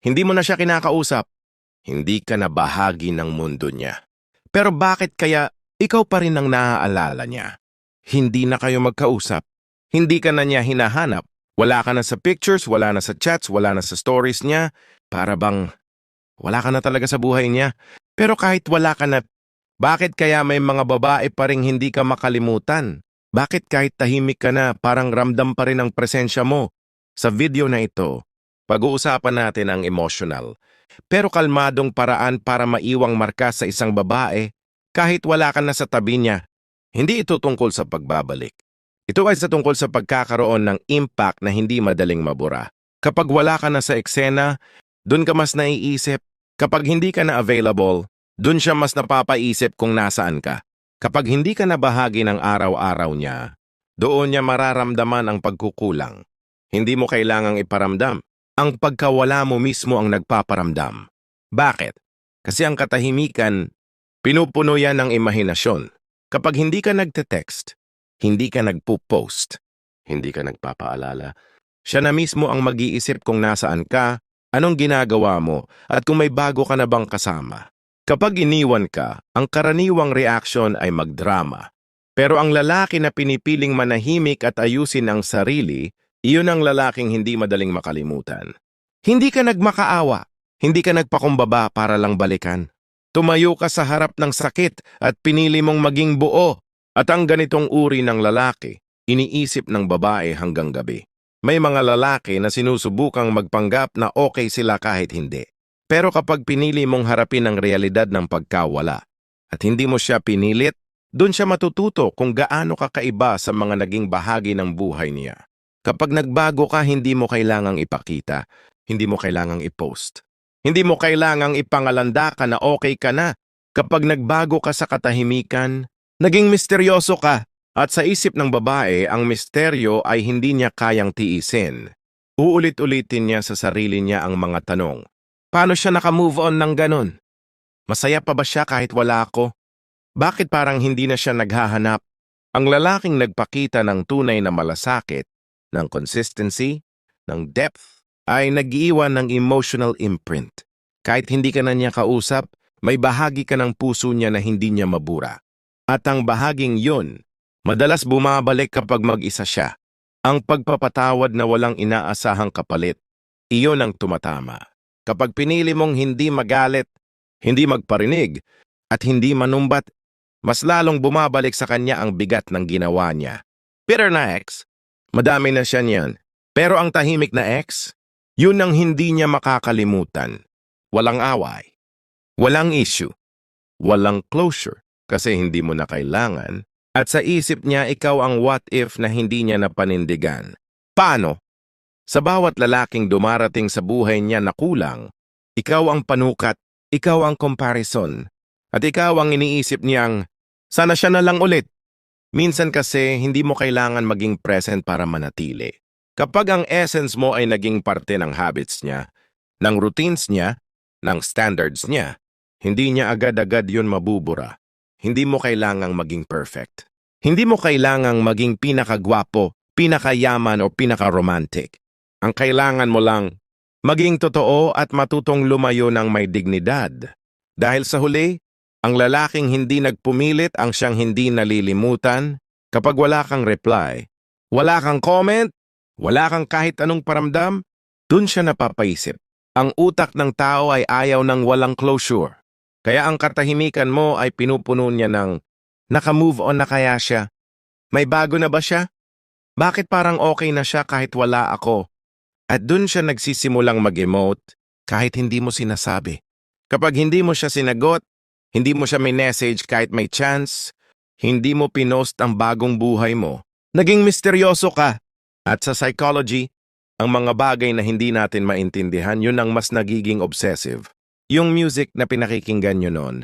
Hindi mo na siya kinakausap. Hindi ka na bahagi ng mundo niya. Pero bakit kaya ikaw pa rin ang naaalala niya? Hindi na kayo magkausap. Hindi ka na niya hinahanap. Wala ka na sa pictures, wala na sa chats, wala na sa stories niya. Para bang wala ka na talaga sa buhay niya. Pero kahit wala ka na, bakit kaya may mga babae pa rin hindi ka makalimutan? Bakit kahit tahimik ka na, parang ramdam pa rin ang presensya mo? Sa video na ito, pag-uusapan natin ang emotional, pero kalmadong paraan para maiwang marka sa isang babae kahit wala ka na sa tabi niya. Hindi ito tungkol sa pagbabalik. Ito ay sa tungkol sa pagkakaroon ng impact na hindi madaling mabura. Kapag wala ka na sa eksena, dun ka mas naiisip. Kapag hindi ka na available, dun siya mas napapaisip kung nasaan ka. Kapag hindi ka na bahagi ng araw-araw niya, doon niya mararamdaman ang pagkukulang. Hindi mo kailangang iparamdam. Ang pagkawala mo mismo ang nagpaparamdam. Bakit? Kasi ang katahimikan, pinupuno yan ng imahinasyon. Kapag hindi ka nagte-text, hindi ka nagpo-post, hindi ka nagpapaalala, siya na mismo ang mag-iisip kung nasaan ka, anong ginagawa mo, at kung may bago ka na bang kasama. Kapag iniwan ka, ang karaniwang reaksyon ay magdrama. Pero ang lalaki na pinipiling manahimik at ayusin ang sarili, iyon ang lalaking hindi madaling makalimutan. Hindi ka nagmakaawa, hindi ka nagpakumbaba para lang balikan. Tumayo ka sa harap ng sakit at pinili mong maging buo. At ang ganitong uri ng lalaki, iniisip ng babae hanggang gabi. May mga lalaki na sinusubukang magpanggap na okay sila kahit hindi. Pero kapag pinili mong harapin ang realidad ng pagkawala at hindi mo siya pinilit, doon siya matututo kung gaano ka kaiba sa mga naging bahagi ng buhay niya. Kapag nagbago ka, hindi mo kailangang ipakita, hindi mo kailangang i-post. Hindi mo kailangang ipangalanda ka na okay ka na. Kapag nagbago ka sa katahimikan, naging misteryoso ka. At sa isip ng babae, ang misteryo ay hindi niya kayang tiisin. Uulit-ulitin niya sa sarili niya ang mga tanong. Paano siya naka-move on ng ganon? Masaya pa ba siya kahit wala ako? Bakit parang hindi na siya naghahanap? Ang lalaking nagpakita ng tunay na malasakit, ng consistency, ng depth, ay nag-iwan ng emotional imprint. Kahit hindi ka na niya kausap, may bahagi ka ng puso niya na hindi niya mabura. At ang bahaging yun, madalas bumabalik kapag mag-isa siya. Ang pagpapatawad na walang inaasahang kapalit, iyon ang tumatama. Kapag pinili mong hindi magalit, hindi magparinig, at hindi manumbat, mas lalong bumabalik sa kanya ang bigat ng ginawa niya. Bitter na ex, madami na siya niyan. Pero ang tahimik na ex, yun ang hindi niya makakalimutan. Walang away, walang issue, walang closure kasi hindi mo na kailangan. At sa isip niya, ikaw ang what if na hindi niya napanindigan. Paano? Sa bawat lalaking dumarating sa buhay niya na kulang, ikaw ang panukat, ikaw ang comparison, at ikaw ang iniisip niyang, sana siya na lang ulit. Minsan kasi, hindi mo kailangan maging present para manatili. Kapag ang essence mo ay naging parte ng habits niya, ng routines niya, ng standards niya, hindi niya agad-agad yun mabubura. Hindi mo kailangang maging perfect. Hindi mo kailangang maging pinakagwapo, pinakayaman o pinakaromantic. Ang kailangan mo lang, maging totoo at matutong lumayo ng may dignidad. Dahil sa huli, ang lalaking hindi nagpumilit ang siyang hindi nalilimutan. Kapag wala kang reply, wala kang comment, wala kang kahit anong paramdam, dun siya napapaisip. Ang utak ng tao ay ayaw ng walang closure. Kaya ang katahimikan mo ay pinupuno niya ng, naka-move on na kaya siya? May bago na ba siya? Bakit parang okay na siya kahit wala ako? At dun siya nagsisimulang mag-emote kahit hindi mo sinasabi. Kapag hindi mo siya sinagot, hindi mo siya may-message kahit may chance, hindi mo pinost ang bagong buhay mo, naging misteryoso ka. At sa psychology, ang mga bagay na hindi natin maintindihan, yun ang mas nagiging obsessive. Yung music na pinakikinggan nyo noon,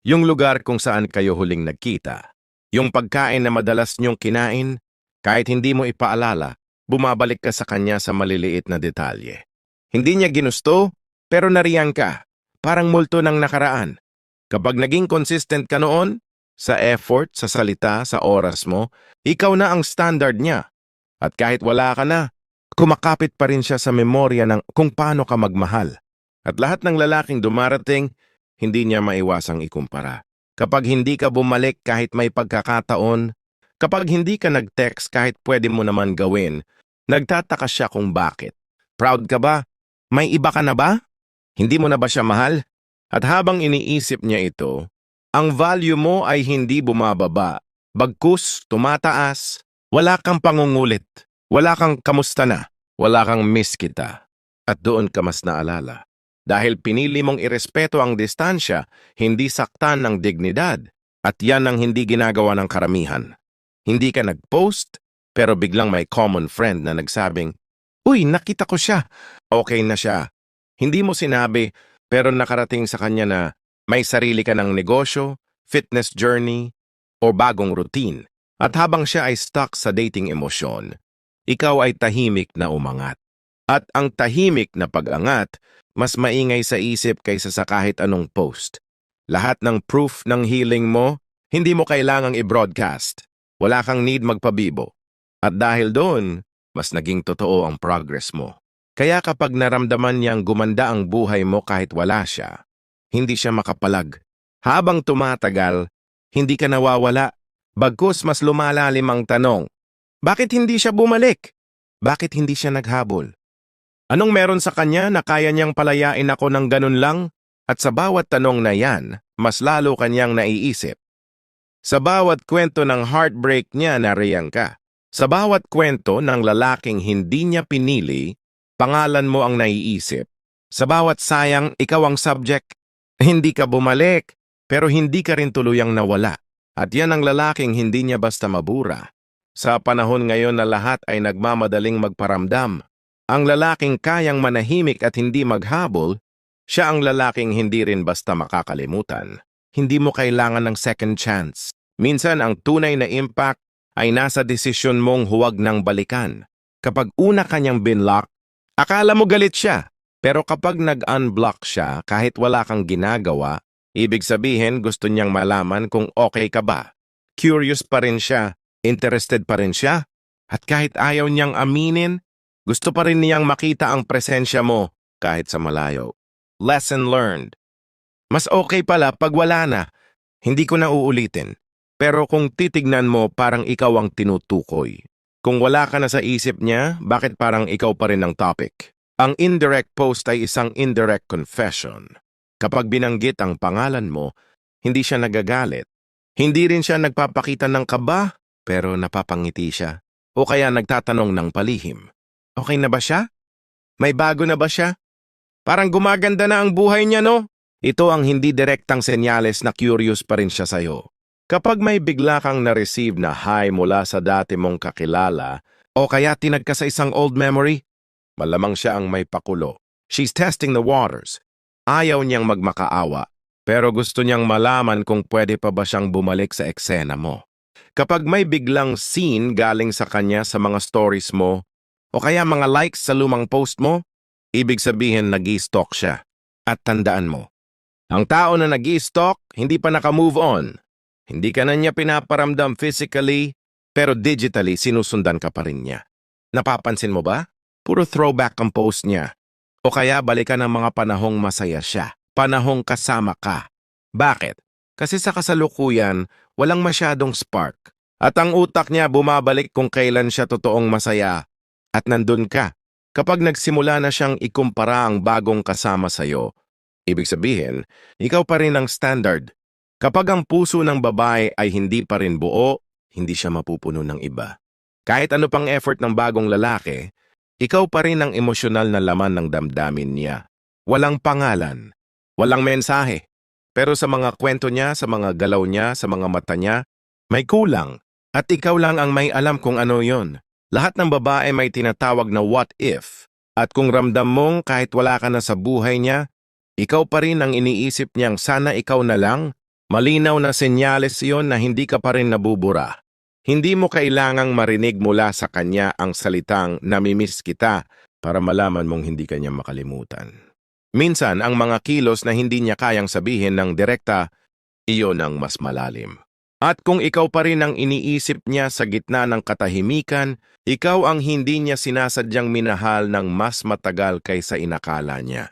yung lugar kung saan kayo huling nagkita, yung pagkain na madalas nyong kinain, kahit hindi mo ipaalala, bumabalik ka sa kanya sa maliliit na detalye. Hindi niya ginusto, pero nariyan ka, parang multo ng nakaraan. Kapag naging consistent ka noon, sa effort, sa salita, sa oras mo, ikaw na ang standard niya. At kahit wala ka na, kumakapit pa rin siya sa memorya ng kung paano ka magmahal. At lahat ng lalaking dumarating, hindi niya maiwasang ikumpara. Kapag hindi ka bumalik kahit may pagkakataon, kapag hindi ka nag-text kahit pwede mo naman gawin, nagtataka siya kung bakit. Proud ka ba? May iba ka na ba? Hindi mo na ba siya mahal? At habang iniisip niya ito, ang value mo ay hindi bumababa. Bagkus, tumataas. Wala kang pangungulit. Wala kang kamusta na. Wala kang miss kita. At doon ka mas naalala. Dahil pinili mong irespeto ang distansya, hindi saktan ng dignidad. At yan ang hindi ginagawa ng karamihan. Hindi ka nag-post, pero biglang may common friend na nagsabing, "Uy, nakita ko siya." Okay na siya. Hindi mo sinabi, pero nakarating sa kanya na may sarili ka ng negosyo, fitness journey, o bagong routine. At habang siya ay stuck sa dating emosyon, ikaw ay tahimik na umangat. At ang tahimik na pag-angat, mas maingay sa isip kaysa sa kahit anong post. Lahat ng proof ng healing mo, hindi mo kailangang i-broadcast. Wala kang need magpabibo. At dahil doon, mas naging totoo ang progress mo. Kaya kapag naramdaman niyang gumanda ang buhay mo kahit wala siya, hindi siya makapalag. Habang tumatagal, hindi ka nawawala. Bagkus mas lumalalim ang tanong, bakit hindi siya bumalik? Bakit hindi siya naghabol? Anong meron sa kanya na kaya niyang palayain ako ng ganun lang? At sa bawat tanong na yan, mas lalo kanyang naiisip. Sa bawat kwento ng heartbreak niya, nariyan ka. Sa bawat kwento ng lalaking hindi niya pinili, pangalan mo ang naiisip. Sa bawat sayang, ikaw ang subject. Hindi ka bumalik, pero hindi ka rin tuluyang nawala. At yan ang lalaking hindi niya basta mabura. Sa panahon ngayon na lahat ay nagmamadaling magparamdam, ang lalaking kayang manahimik at hindi maghabol, siya ang lalaking hindi rin basta makakalimutan. Hindi mo kailangan ng second chance. Minsan ang tunay na impact ay nasa desisyon mong huwag nang balikan. Kapag una kanyang binlock, akala mo galit siya. Pero kapag nag-unblock siya kahit wala kang ginagawa, ibig sabihin gusto niyang malaman kung okay ka ba. Curious pa rin siya, interested pa rin siya, at kahit ayaw niyang aminin, gusto pa rin niyang makita ang presensya mo kahit sa malayo. Lesson learned. Mas okay pala pag wala na. Hindi ko na uulitin. Pero kung titignan mo, parang ikaw ang tinutukoy. Kung wala ka na sa isip niya, bakit parang ikaw pa rin ang topic? Ang indirect post ay isang indirect confession. Kapag binanggit ang pangalan mo, hindi siya nagagalit. Hindi rin siya nagpapakita ng kaba, pero napapangiti siya. O kaya nagtatanong ng palihim. Okay na ba siya? May bago na ba siya? Parang gumaganda na ang buhay niya, no? Ito ang hindi direktang senyales na curious pa rin siya sa'yo. Kapag may bigla kang na-receive na hi mula sa dati mong kakilala, o kaya tinag ka sa isang old memory, malamang siya ang may pakulo. She's testing the waters. Ayaw niyang magmakaawa, pero gusto niyang malaman kung pwede pa ba siyang bumalik sa eksena mo. Kapag may biglang scene galing sa kanya sa mga stories mo, o kaya mga likes sa lumang post mo, ibig sabihin nag-i-stalk siya. At tandaan mo, ang tao na nag-i-stalk, hindi pa naka-move on. Hindi ka na niya pinaparamdam physically, pero digitally sinusundan ka pa rin niya. Napapansin mo ba? Puro throwback ang post niya. O kaya balikan ng mga panahong masaya siya. Panahong kasama ka. Bakit? Kasi sa kasalukuyan, walang masyadong spark. At ang utak niya bumabalik kung kailan siya totoong masaya. At nandun ka. Kapag nagsimula na siyang ikumpara ang bagong kasama sa'yo, ibig sabihin, ikaw pa rin ang standard. Kapag ang puso ng babae ay hindi pa rin buo, hindi siya mapupuno ng iba. Kahit ano pang effort ng bagong lalaki, ikaw pa rin ang emosyonal na laman ng damdamin niya. Walang pangalan, walang mensahe. Pero sa mga kwento niya, sa mga galaw niya, sa mga mata niya, may kulang. At ikaw lang ang may alam kung ano yon. Lahat ng babae may tinatawag na what if. At kung ramdam mong kahit wala ka na sa buhay niya, ikaw pa rin ang iniisip niyang sana ikaw na lang, malinaw na senyales yon na hindi ka pa rin nabubura. Hindi mo kailangang marinig mula sa kanya ang salitang namimiss kita para malaman mong hindi kanya makalimutan. Minsan, ang mga kilos na hindi niya kayang sabihin ng direkta, iyon ang mas malalim. At kung ikaw pa rin ang iniisip niya sa gitna ng katahimikan, ikaw ang hindi niya sinasadyang minahal ng mas matagal kaysa inakala niya.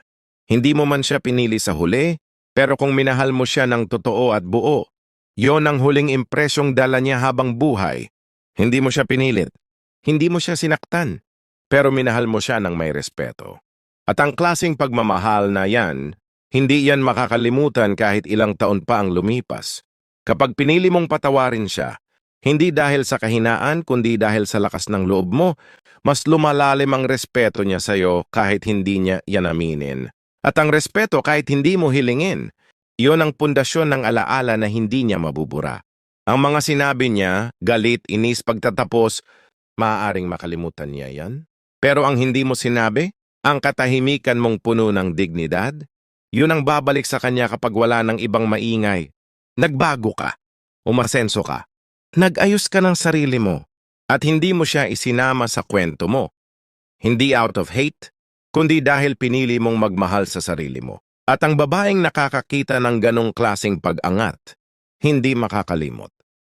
Hindi mo man siya pinili sa huli, pero kung minahal mo siya ng totoo at buo, yon ang huling impresyong dala niya habang buhay. Hindi mo siya pinilit. Hindi mo siya sinaktan. Pero minahal mo siya ng may respeto. At ang klaseng pagmamahal na yan, hindi yan makakalimutan kahit ilang taon pa ang lumipas. Kapag pinili mong patawarin siya, hindi dahil sa kahinaan kundi dahil sa lakas ng loob mo, mas lumalalim ang respeto niya sa'yo kahit hindi niya yan aminin. At ang respeto kahit hindi mo hilingin, iyon ang pundasyon ng alaala na hindi niya mabubura. Ang mga sinabi niya, galit, inis, pagtatapos, maaaring makalimutan niya yan. Pero ang hindi mo sinabi, ang katahimikan mong puno ng dignidad, yun ang babalik sa kanya kapag wala ng ibang maingay. Nagbago ka, umasenso ka, nag-ayos ka ng sarili mo, at hindi mo siya isinama sa kwento mo. Hindi out of hate, kundi dahil pinili mong magmahal sa sarili mo. At ang babaeng nakakakita ng ganong klaseng pag-angat, hindi makakalimot.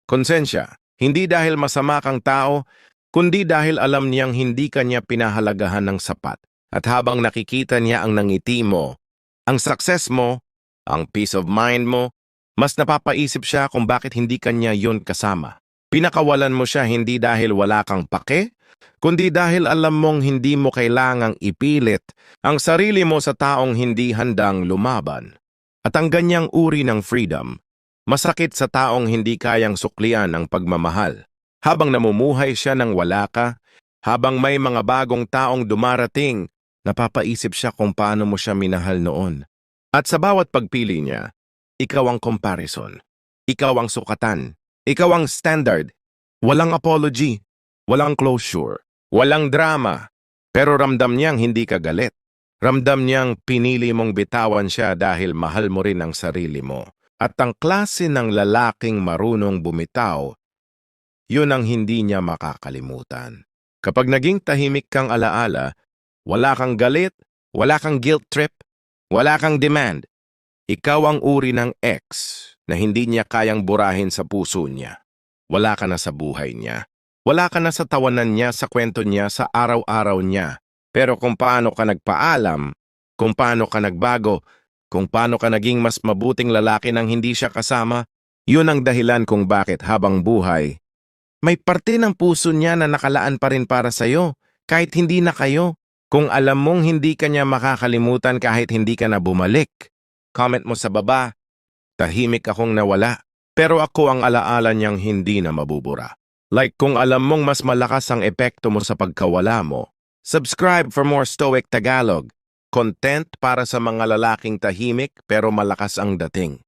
Konsensya, hindi dahil masama kang tao, kundi dahil alam niyang hindi kanya pinahalagahan ng sapat. At habang nakikita niya ang nangiti mo, ang success mo, ang peace of mind mo, mas napapaisip siya kung bakit hindi kanya yun kasama. Pinakawalan mo siya hindi dahil wala kang pake, kundi dahil alam mong hindi mo kailangang ipilit ang sarili mo sa taong hindi handang lumaban. At ang ganyang uri ng freedom, masakit sa taong hindi kayang suklian ang pagmamahal. Habang namumuhay siya ng wala ka, habang may mga bagong taong dumarating, napapaisip siya kung paano mo siya minahal noon. At sa bawat pagpili niya, ikaw ang comparison. Ikaw ang sukatan. Ikaw ang standard. Walang apology. Walang closure. Walang drama. Pero ramdam niyang hindi ka galit. Ramdam niyang pinili mong bitawan siya dahil mahal mo rin ang sarili mo. At ang klase ng lalaking marunong bumitaw, yun ang hindi niya makakalimutan. Kapag naging tahimik kang alaala, wala kang galit, wala kang guilt trip, wala kang demand. Ikaw ang uri ng ex na hindi niya kayang burahin sa puso niya. Wala ka na sa buhay niya. Wala ka na sa tawanan niya, sa kwento niya, sa araw-araw niya. Pero kung paano ka nagpaalam, kung paano ka nagbago, kung paano ka naging mas mabuting lalaki nang hindi siya kasama, yun ang dahilan kung bakit habang buhay, may parte ng puso niya na nakalaan pa rin para sa'yo, kahit hindi na kayo. Kung alam mong hindi ka niya makakalimutan kahit hindi ka na bumalik, comment mo sa baba, tahimik akong nawala, pero ako ang alaala niyang hindi na mabubura. Like kung alam mong mas malakas ang epekto mo sa pagkawala mo, subscribe for more Stoic Tagalog, content para sa mga lalaking tahimik pero malakas ang dating.